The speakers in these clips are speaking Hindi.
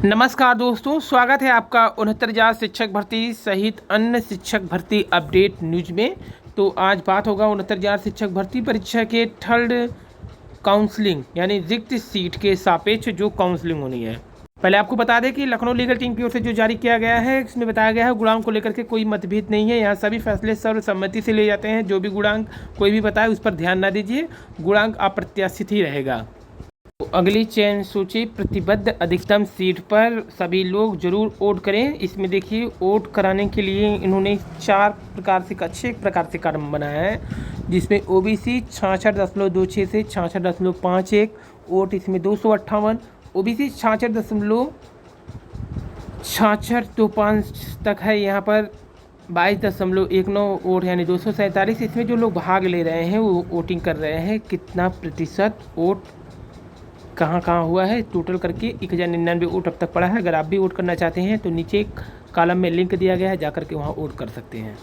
नमस्कार दोस्तों, स्वागत है आपका 69,000 शिक्षक भर्ती सहित अन्य शिक्षक भर्ती अपडेट न्यूज में। तो आज बात होगा 69,000 शिक्षक भर्ती परीक्षा के थर्ड काउंसलिंग यानी रिक्त सीट के सापेक्ष जो काउंसलिंग होनी है। पहले आपको बता दें कि लखनऊ लीगल टीम की ओर से जो जारी किया गया है, इसमें बताया गया है गुणांक को लेकर के कोई मतभेद नहीं है। यहाँ सभी फैसले सर्वसम्मति से लिए जाते हैं। जो भी गुणांक कोई भी बताए उस पर ध्यान ना दीजिए, गुणांक अप्रत्याशित ही रहेगा। तो अगली चयन सूची प्रतिबद्ध अधिकतम सीट पर सभी लोग जरूर वोट करें। इसमें देखिए, वोट कराने के लिए इन्होंने 4 प्रकार से अच्छे प्रकार से कदम बनाया है, जिसमें ओबीसी 66.26 से 66.51 वोट, इसमें 258, ओबीसी 66.6625 तक है, यहाँ पर 22.19 वोट यानी 247। इसमें जो लोग भाग ले रहे हैं वो वोटिंग कर रहे हैं, कितना प्रतिशत वोट कहाँ कहाँ हुआ है, टोटल करके 1099 वोट अब तक पड़ा है। अगर आप भी वोट करना चाहते हैं तो नीचे एक कॉलम में लिंक दिया गया है, जाकर के वहाँ वोट कर सकते हैं।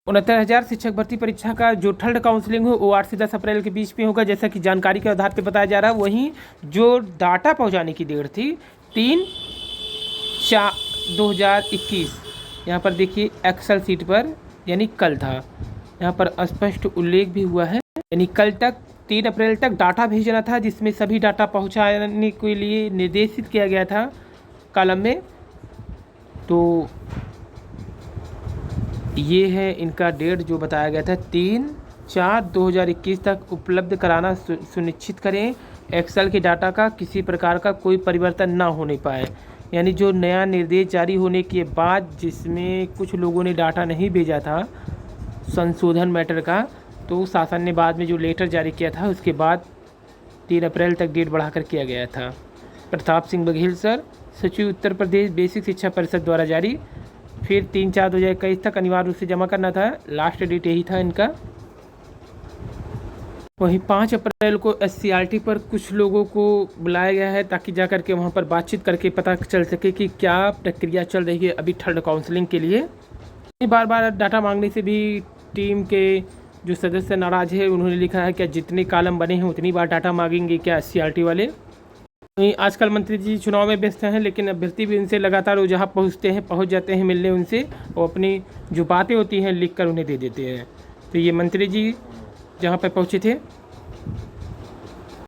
69,000 शिक्षक भर्ती परीक्षा का जो थर्ड काउंसलिंग हो वो 8 से 10 अप्रैल के बीच में होगा, जैसा कि जानकारी के आधार पर बताया जा रहा है। वहीं जो डाटा पहुँचाने की डेट थी 3/4/2021, यहाँ पर देखिए एक्सेल सीट पर यानी कल था, यहाँ पर स्पष्ट उल्लेख भी हुआ है, यानी कल तक 3 अप्रैल तक डाटा भेजना था, जिसमें सभी डाटा पहुंचाने के लिए निर्देशित किया गया था कॉलम में। तो ये है इनका डेट जो बताया गया था, 3/4/2021 तक उपलब्ध कराना सुनिश्चित करें। एक्सेल के डाटा का किसी प्रकार का कोई परिवर्तन ना होने पाए, यानी जो नया निर्देश जारी होने के बाद जिसमें कुछ लोगों ने डाटा नहीं भेजा था संशोधन मैटर का, तो शासन ने बाद में जो लेटर जारी किया था उसके बाद 3 अप्रैल तक डेट बढ़ाकर किया गया था। प्रताप सिंह बघेल सर, सचिव उत्तर प्रदेश बेसिक शिक्षा परिषद द्वारा जारी। फिर 3/4/2021 तक अनिवार्य रूप से जमा करना था, लास्ट डेट यही था इनका। वहीं 5 अप्रैल को SCRT पर कुछ लोगों को बुलाया गया है, ताकि जाकर के वहाँ पर बातचीत करके पता चल सके कि क्या प्रक्रिया चल रही है अभी थर्ड काउंसलिंग के लिए। बार बार डाटा मांगने से भी टीम के जो सदस्य नाराज है, उन्होंने लिखा है क्या जितने कॉलम बने हैं उतनी बार डाटा मांगेंगे क्या SCRT वाले। वहीं आजकल मंत्री जी चुनाव में व्यस्त हैं, लेकिन अभ्यर्थी भी उनसे लगातार वो जहाँ पहुँच जाते हैं मिलने उनसे, और अपनी जो बातें होती हैं लिख कर उन्हें दे देते हैं। तो ये मंत्री जी जहाँ पर पहुँचे थे।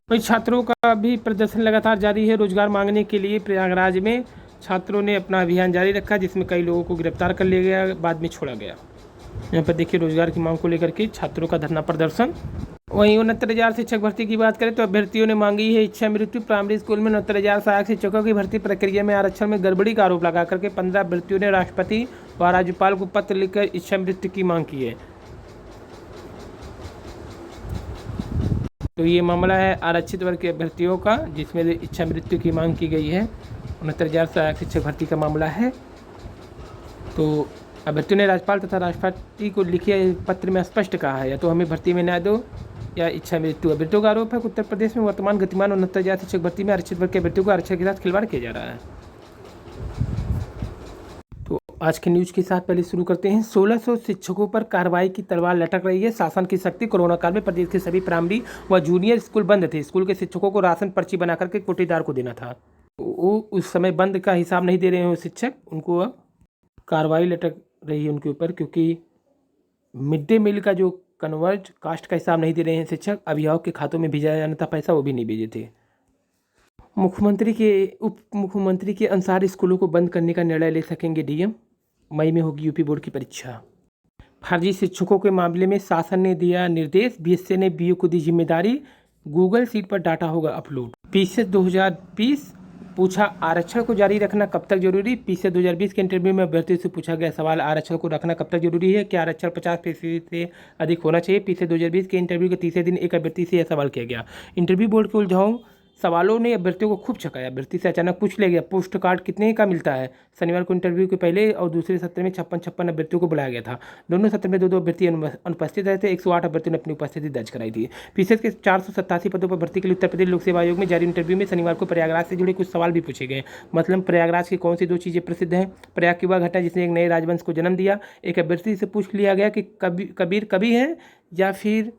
वहीं छात्रों का भी प्रदर्शन लगातार जारी है। रोजगार मांगने के लिए प्रयागराज में छात्रों ने अपना अभियान जारी रखा, जिसमें कई लोगों को गिरफ्तार कर लिया गया, बाद में छोड़ा गया। यहाँ पर देखिए रोजगार की मांग को लेकर के छात्रों का धरना प्रदर्शन। वहीं 69,000 शिक्षक भर्ती की बात करें तो अभ्यर्थियों ने मांगी है इच्छा मृत्यु। प्राइमरी स्कूल में 69,000 सहायक शिक्षकों की भर्ती प्रक्रिया में आरक्षण में गड़बड़ी का आरोप लगा करके 15 अभ्यर्थियों ने राष्ट्रपति व राज्यपाल को पत्र लिखकर इच्छा मृत्यु की मांग की है। तो ये मामला है आरक्षित वर्ग के अभ्यर्थियों का, जिसमें इच्छा मृत्यु की मांग की गई है। 69,000 सहायक शिक्षक भर्ती का मामला है। तो अभ्यर्थियों ने राज्यपाल तथा राष्ट्रपति को लिखे पत्र में स्पष्ट कहा है, या तो हमें भर्ती में न्याय दो या इच्छा मृत्यु। अभ्यर्थियों का आरोप है कि उत्तर प्रदेश में वर्तमान गतिमान 69,000 शिक्षक भर्ती में आरक्षित वर्ग के अभ्यर्थियों को आरक्षण के साथ खिलवाड़ किया जा रहा है। तो आज के न्यूज के साथ पहले शुरू करते हैं। 1600 शिक्षकों पर कार्रवाई की तलवार लटक रही है। शासन की शक्ति। कोरोना काल में प्रदेश के सभी प्राइमरी व जूनियर स्कूल बंद थे। स्कूल के शिक्षकों को राशन पर्ची बना करके कोटेदार को देना था। वो उस समय बंद का हिसाब नहीं दे रहे हैं शिक्षक, उनको अब कार्रवाई लटक रही है उनके ऊपर, क्योंकि मिड डे मील का जो कन्वर्ज कास्ट का हिसाब नहीं दे रहे हैं शिक्षक। अभिभावक के खातों में भेजा जाना था पैसा, वो भी नहीं भेजे थे। उप मुख्यमंत्री के अनुसार स्कूलों को बंद करने का निर्णय ले सकेंगे DM। मई में होगी यूपी बोर्ड की परीक्षा। फर्जी शिक्षकों के मामले में शासन ने दिया निर्देश। BSC ने BO को दी जिम्मेदारी। गूगल सीट पर डाटा होगा अपलोड। PCET 2020 पूछा आरक्षण को जारी रखना कब तक जरूरी। PCET 2020 के इंटरव्यू में अभ्यर्थियों से पूछा गया सवाल, आरक्षण को रखना कब तक जरूरी है, क्या आरक्षण 50% से अधिक होना चाहिए। PCET 2020 के इंटरव्यू के तीसरे दिन एक अभ्यर्थी से यह सवाल किया गया। इंटरव्यू बोर्ड के उलझाऊ सवालों ने अभ्यर्थियों को खूब छकाया। अभ्यर्थी से अचानक पूछ लिया गया पोस्ट कार्ड कितने का मिलता है। शनिवार को इंटरव्यू के पहले और दूसरे सत्र में 56 अभ्यर्थियों को बुलाया गया था। दोनों सत्र में 2 अभ्यर्थी अनुपस्थित रहे थे। 108 अभ्यर्थियों ने अपनी उपस्थिति दर्ज कराई थी। PCET के 487 पदों पर भर्ती के लिए उत्तर प्रदेश लोक सेवा आयोग में जारी इंटरव्यू में शनिवार को प्रयागराज से जुड़े कुछ सवाल भी पूछे गए। मतलब प्रयागराज की कौन सी 2 चीज़ें प्रसिद्ध हैं। प्रयाग की वह घटना जिसने एक नए राजवंश को जन्म दिया। एक अभ्यर्थी से पूछ लिया गया कि कबीर कवि हैं या फिर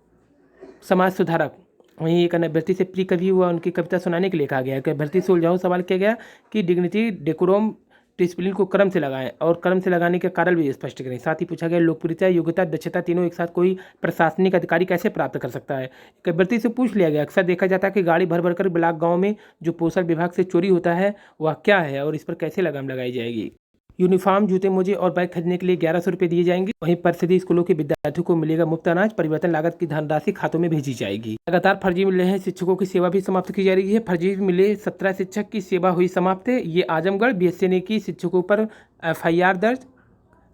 समाज सुधारक। वहीं एक अन्य अभ्यर्थी से प्री कवि हुआ, उनकी कविता सुनाने के लिए कहा गया कि अभ्यर्थी से उलझाऊ सवाल किया गया कि डिग्निटी डेकोरम डिसिप्लिन को क्रम से लगाएं और क्रम से लगाने के कारण भी स्पष्ट करें। साथ ही पूछा गया लोकप्रियता, योग्यता, दक्षता तीनों एक साथ कोई प्रशासनिक अधिकारी कैसे प्राप्त कर सकता है। एक अभ्यर्थी से पूछ लिया गया अक्सर देखा जाता है कि गाड़ी भर भर कर ब्लॉक गाँव में जो पोषण विभाग से चोरी होता है वह क्या है और इस पर कैसे लगाम लगाई जाएगी। यूनिफॉर्म, जूते मोजे और बैग खरीदने के लिए 1100 रुपये दिए जाएंगे। वहीं परिषदीय स्कूलों के विद्यार्थियों को मिलेगा मुफ्त अनाज, परिवर्तन लागत की धनराशि खातों में भेजी जाएगी। लगातार फर्जी मिल रहे हैं शिक्षकों की सेवा भी समाप्त की जा रही है। फर्जी मिले 17 शिक्षक की सेवा हुई समाप्त। ये आजमगढ़ बीएससी ने की शिक्षकों पर FIR दर्ज,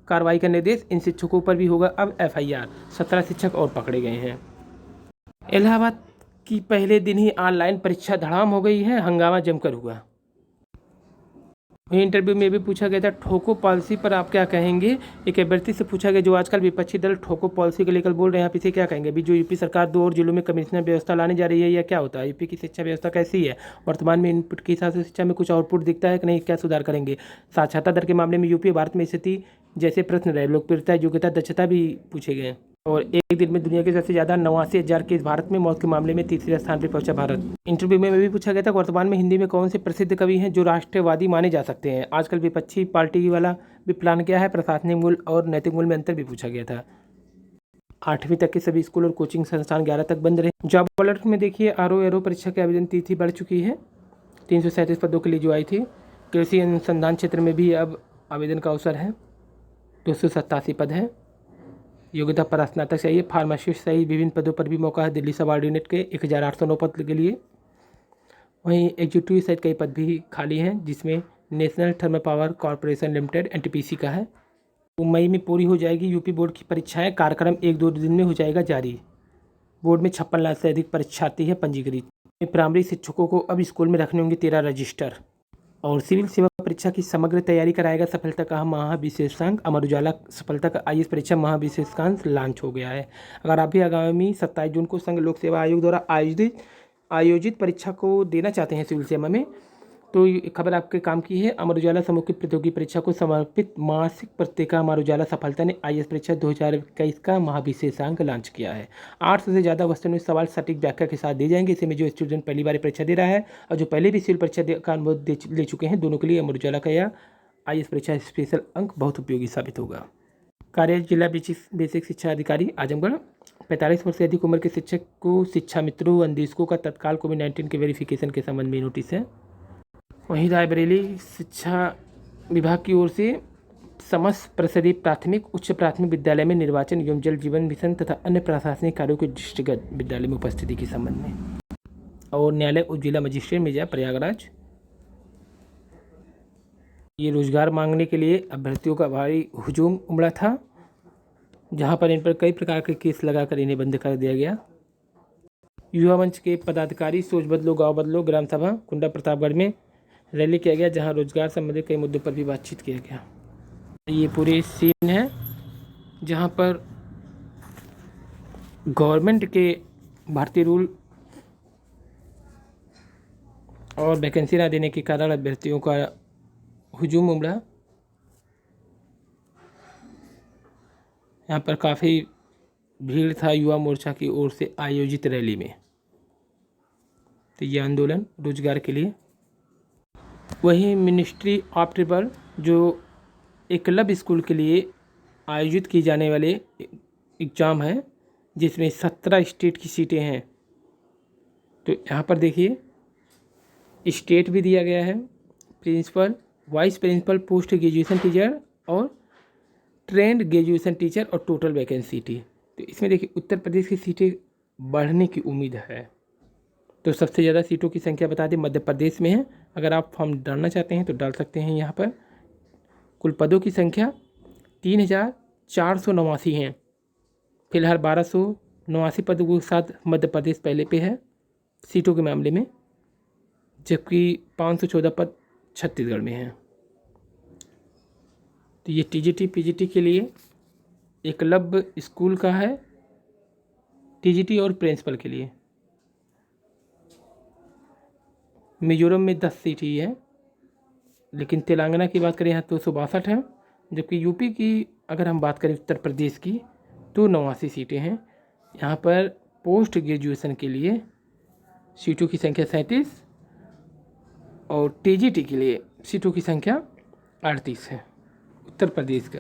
कार्रवाई का निर्देश। इन शिक्षकों पर भी होगा अब FIR। 17 शिक्षक और पकड़े गए हैं। इलाहाबाद की पहले दिन ही ऑनलाइन परीक्षा धड़ाम हो गई है, हंगामा जमकर हुआ। वहीं इंटरव्यू में भी पूछा गया था ठोको पॉलिसी पर आप क्या कहेंगे। एक अभ्यर्थी से पूछा गया जो आजकल विपक्षी दल ठोको पॉलिसी को लेकर बोल रहे हैं, आप इसे क्या कहेंगे। अभी जो यूपी सरकार 2 और जिलों में कमिश्नर व्यवस्था लाने जा रही है, या क्या होता है, यूपी की शिक्षा व्यवस्था कैसी है, वर्तमान में इनपुट के हिसाब से शिक्षा में कुछ आउटपुट दिखता है कि नहीं, क्या सुधार करेंगे। साक्षरता दर के मामले में यूपी भारत में स्थिति जैसे प्रश्न रहे। लोकप्रियता, योग्यता, दक्षता भी पूछे गए। और एक दिन में दुनिया के सबसे ज़्यादा 89,000 केस भारत में, मौत के मामले में तीसरे स्थान पर पहुंचा भारत। इंटरव्यू में भी पूछा गया था वर्तमान में हिंदी में कौन से प्रसिद्ध कवि हैं जो राष्ट्रवादी माने जा सकते हैं। आजकल विपक्षी पार्टी वाला भी प्लान किया है। प्रशासनिक मूल्य और नैतिक मूल्य में अंतर भी पूछा गया था। 8वीं तक के सभी स्कूल और कोचिंग संस्थान 11 तक बंद रहे। जॉब अलर्ट में देखिए RO परीक्षा की आवेदन तिथि बढ़ चुकी है। 337 पदों के लिए जो आई थी। कृषि अनुसंधान क्षेत्र में भी अब आवेदन का अवसर है। 287 पद हैं। योग्यता पर स्नातक चाहिए। फार्मासिस्ट सहित विभिन्न पदों पर भी मौका है। दिल्ली सबऑर्डिनेट के 1809 पद के लिए। वहीं एग्जीक्यूटिव सहित कई पद भी खाली हैं, जिसमें national thermal power corporation limited NTPC का है। तो मई में पूरी हो जाएगी यूपी बोर्ड की परीक्षाएं। कार्यक्रम 1-2 दिन में हो जाएगा जारी। बोर्ड में 56 लाख से अधिक परीक्षार्थी है पंजीकृत। प्राइमरी शिक्षकों को अब स्कूल में रखने होंगे 13 रजिस्टर। और सिविल सेवा परीक्षा की समग्र तैयारी कराएगा सफलता का महाविशेषांक। अमर उजाला सफलता का IAS परीक्षा महाविशेषांक लॉन्च हो गया है। अगर आप भी आगामी 27 जून को संघ लोक सेवा आयोग द्वारा आयोजित परीक्षा को देना चाहते हैं सिविल सेवा में, तो ये खबर आपके काम की है। अमर उजाला समूह की प्रतियोगी परीक्षा को समर्पित मासिक पत्रिका अमर उजाला सफलता ने IAS परीक्षा 2021 का महाविशेषांक लॉन्च किया है। 800 से ज़्यादा वस्तुनिष्ठ सवाल सटीक व्याख्या के साथ दिए जाएंगे। इसमें जो स्टूडेंट पहली बार परीक्षा दे रहा है और जो पहले भी सिविल परीक्षा का अनुभव ले चुके हैं, दोनों के लिए अमर उजाला का यह IAS परीक्षा स्पेशल अंक बहुत उपयोगी साबित होगा। कार्य जिला बेसिक शिक्षा अधिकारी आजमगढ़। 45 वर्ष से अधिक उम्र के शिक्षक को शिक्षा मित्रों अन्वेषकों का तत्काल COVID-19 के वेरिफिकेशन के संबंध में नोटिस है। वहीं रायबरेली शिक्षा विभाग की ओर से समस्त परिषदीय प्राथमिक उच्च प्राथमिक विद्यालय में निर्वाचन एवं जल जीवन मिशन तथा अन्य प्रशासनिक कार्यों के दृष्टिगत विद्यालय में उपस्थिति के संबंध में। और न्यायालय उप जिला मजिस्ट्रेट मिर्जा प्रयागराज। ये रोजगार मांगने के लिए अभ्यर्थियों का भारी हुजूम उमड़ा था, जहां पर इन पर कई प्रकार के केस लगाकर इन्हें बंद कर दिया गया। युवा मंच के पदाधिकारी सोच बदलो गांव बदलो ग्राम सभा कुंडा प्रतापगढ़ में रैली किया गया, जहां रोजगार संबंधित कई मुद्दों पर भी बातचीत किया गया। ये पूरे सीन है जहां पर गवर्नमेंट के भारतीय रूल और वैकेंसी ना देने के कारण अभ्यर्थियों का हुजूम उमड़ा। यहाँ पर काफ़ी भीड़ था युवा मोर्चा की ओर से आयोजित रैली में। तो ये आंदोलन रोजगार के लिए। वहीं मिनिस्ट्री ऑफ ट्रिबल जो एकलव्य स्कूल के लिए आयोजित की जाने वाले एग्ज़ाम है, जिसमें 17 स्टेट की सीटें हैं। तो यहाँ पर देखिए स्टेट भी दिया गया है, principal, vice principal, post graduation teacher और ट्रेंड ग्रेजुएशन टीचर और टोटल वैकेंसी थी। तो इसमें देखिए उत्तर प्रदेश की सीटें बढ़ने की उम्मीद है। तो सबसे ज़्यादा सीटों की संख्या बता दें मध्य प्रदेश में है। अगर आप फॉर्म डालना चाहते हैं तो डाल सकते हैं। यहाँ पर कुल पदों की संख्या 3,489 हैं। फिलहाल 1,289 पदों के साथ मध्य प्रदेश पहले पे है सीटों के मामले में, जबकि 514 पद छत्तीसगढ़ में हैं। तो ये TGT PGT के लिए एकलव्य स्कूल का है, TGT और प्रिंसिपल के लिए। मिजोरम में 10 सीट ही है, लेकिन तेलंगाना की बात करें यहाँ तो 262 है, जबकि यूपी की अगर हम बात करें उत्तर प्रदेश की तो 89 सीटें हैं। यहाँ पर पोस्ट ग्रेजुएशन के लिए सीटों की संख्या 37 और टीजीटी के लिए सीटों की संख्या 38 है उत्तर प्रदेश का।